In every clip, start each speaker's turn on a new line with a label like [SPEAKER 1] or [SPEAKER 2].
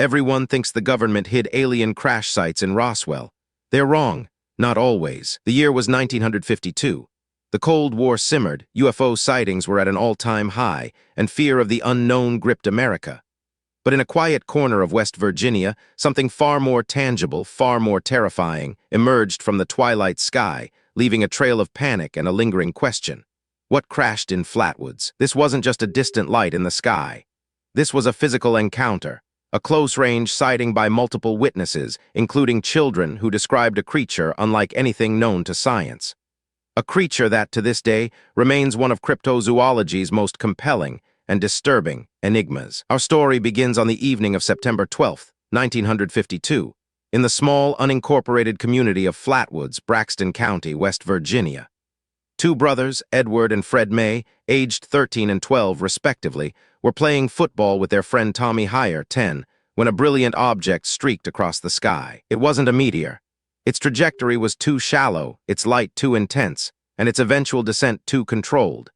[SPEAKER 1] Everyone thinks the government hid alien crash sites in Roswell. They're wrong. Not always. The year was 1952. The Cold War simmered, UFO sightings were at an all-time high, and fear of the unknown gripped America. But in a quiet corner of West Virginia, something far more tangible, far more terrifying, emerged from the twilight sky, leaving a trail of panic and a lingering question. What crashed in Flatwoods? This wasn't just a distant light in the sky. This was a physical encounter. A close-range sighting by multiple witnesses, including children who described a creature unlike anything known to science. A creature that, to this day, remains one of cryptozoology's most compelling and disturbing enigmas. Our story begins on the evening of September 12, 1952, in the small, unincorporated community of Flatwoods, Braxton County, West Virginia. Two brothers, Edward and Fred May, aged 13 and 12 respectively, were playing football with their friend Tommy Heyer, 10, when a brilliant object streaked across the sky. It wasn't a meteor. Its trajectory was too shallow, its light too intense, and its eventual descent too controlled.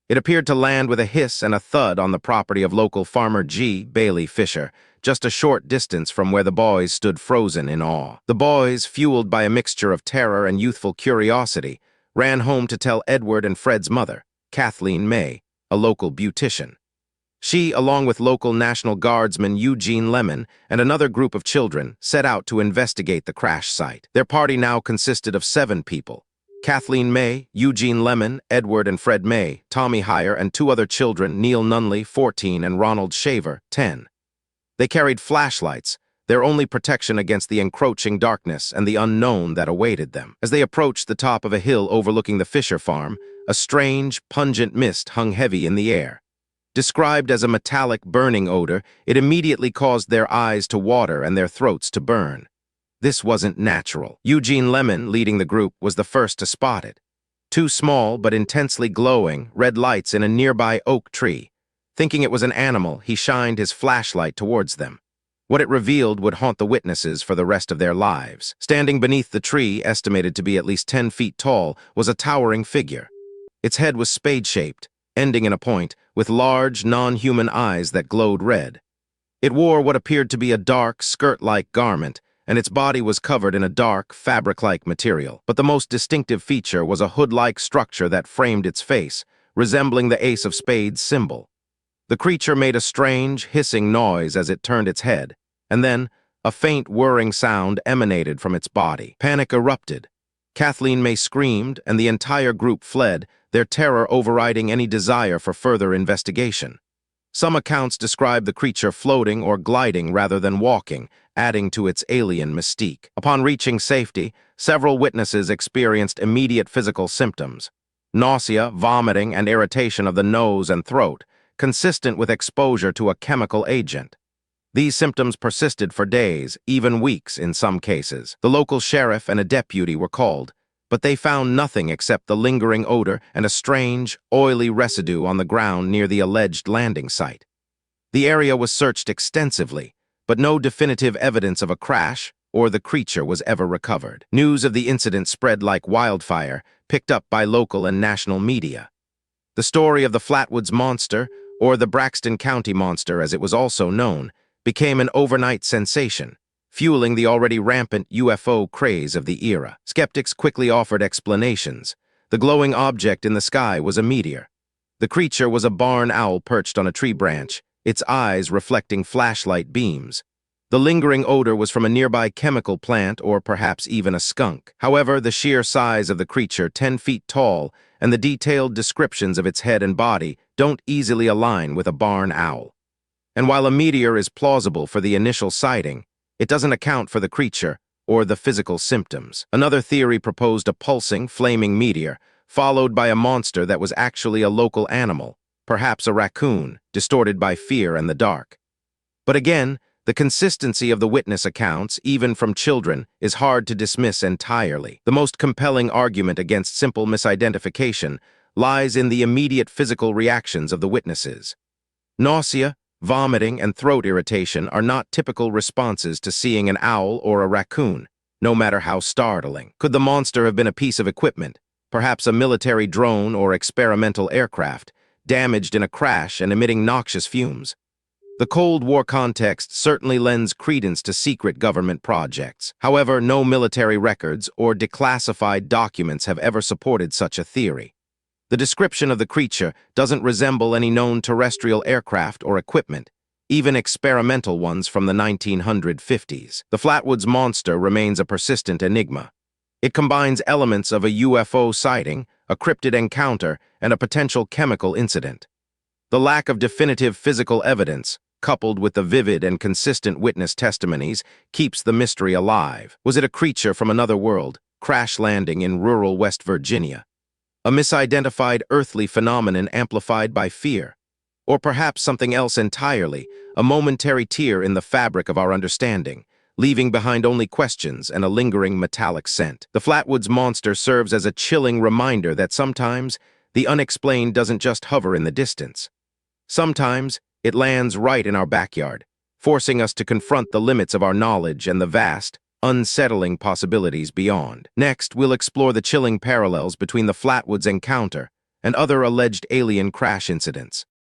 [SPEAKER 1] It appeared to land with a hiss and a thud on the property of local farmer G. Bailey Fisher, just a short distance from where the boys stood frozen in awe. The boys, fueled by a mixture of terror and youthful curiosity, ran home to tell Edward and Fred's mother, Kathleen May, a local beautician. She, along with local National Guardsman Eugene Lemon and another group of children, set out to investigate the crash site. Their party now consisted of 7 people: Kathleen May, Eugene Lemon, Edward and Fred May, Tommy Heyer, and 2 other children, Neil Nunley, 14, and Ronald Shaver, 10. They carried flashlights, their only protection against the encroaching darkness and the unknown that awaited them. As they approached the top of a hill overlooking the Fisher farm, a strange, pungent mist hung heavy in the air. Described as a metallic burning odor, it immediately caused their eyes to water and their throats to burn. This wasn't natural. Eugene Lemon, leading the group, was the first to spot it. 2 small but intensely glowing red lights in a nearby oak tree. Thinking it was an animal, he shined his flashlight towards them. What it revealed would haunt the witnesses for the rest of their lives. Standing beneath the tree, estimated to be at least 10 feet tall, was a towering figure. Its head was spade-shaped, ending in a point, with large, non-human eyes that glowed red. It wore what appeared to be a dark, skirt-like garment, and its body was covered in a dark, fabric-like material. But the most distinctive feature was a hood-like structure that framed its face, resembling the Ace of Spades symbol. The creature made a strange, hissing noise as it turned its head, and then a faint whirring sound emanated from its body. Panic erupted. Kathleen May screamed, and the entire group fled, their terror overriding any desire for further investigation. Some accounts describe the creature floating or gliding rather than walking, adding to its alien mystique. Upon reaching safety, several witnesses experienced immediate physical symptoms: nausea, vomiting, and irritation of the nose and throat, consistent with exposure to a chemical agent. These symptoms persisted for days, even weeks in some cases. The local sheriff and a deputy were called, but they found nothing except the lingering odor and a strange, oily residue on the ground near the alleged landing site. The area was searched extensively, but no definitive evidence of a crash or the creature was ever recovered. News of the incident spread like wildfire, picked up by local and national media. The story of the Flatwoods Monster, or the Braxton County Monster as it was also known, became an overnight sensation, fueling the already rampant UFO craze of the era. Skeptics quickly offered explanations. The glowing object in the sky was a meteor. The creature was a barn owl perched on a tree branch, its eyes reflecting flashlight beams. The lingering odor was from a nearby chemical plant or perhaps even a skunk. However, the sheer size of the creature, 10 feet tall, and the detailed descriptions of its head and body don't easily align with a barn owl. And while a meteor is plausible for the initial sighting, it doesn't account for the creature or the physical symptoms. Another theory proposed a pulsing, flaming meteor, followed by a monster that was actually a local animal, perhaps a raccoon, distorted by fear and the dark. But again, the consistency of the witness accounts, even from children, is hard to dismiss entirely. The most compelling argument against simple misidentification lies in the immediate physical reactions of the witnesses. Nausea, vomiting, and throat irritation are not typical responses to seeing an owl or a raccoon, no matter how startling. Could the monster have been a piece of equipment, perhaps a military drone or experimental aircraft, damaged in a crash and emitting noxious fumes? The Cold War context certainly lends credence to secret government projects. However, no military records or declassified documents have ever supported such a theory. The description of the creature doesn't resemble any known terrestrial aircraft or equipment, even experimental ones from the 1950s. The Flatwoods monster remains a persistent enigma. It combines elements of a UFO sighting, a cryptid encounter, and a potential chemical incident. The lack of definitive physical evidence, coupled with the vivid and consistent witness testimonies, keeps the mystery alive. Was it a creature from another world, crash landing in rural West Virginia? A misidentified earthly phenomenon amplified by fear? Or perhaps something else entirely, a momentary tear in the fabric of our understanding, leaving behind only questions and a lingering metallic scent? The Flatwoods monster serves as a chilling reminder that sometimes the unexplained doesn't just hover in the distance. Sometimes it lands right in our backyard, forcing us to confront the limits of our knowledge and the vast, unsettling possibilities beyond. Next, we'll explore the chilling parallels between the Flatwoods encounter and other alleged alien crash incidents.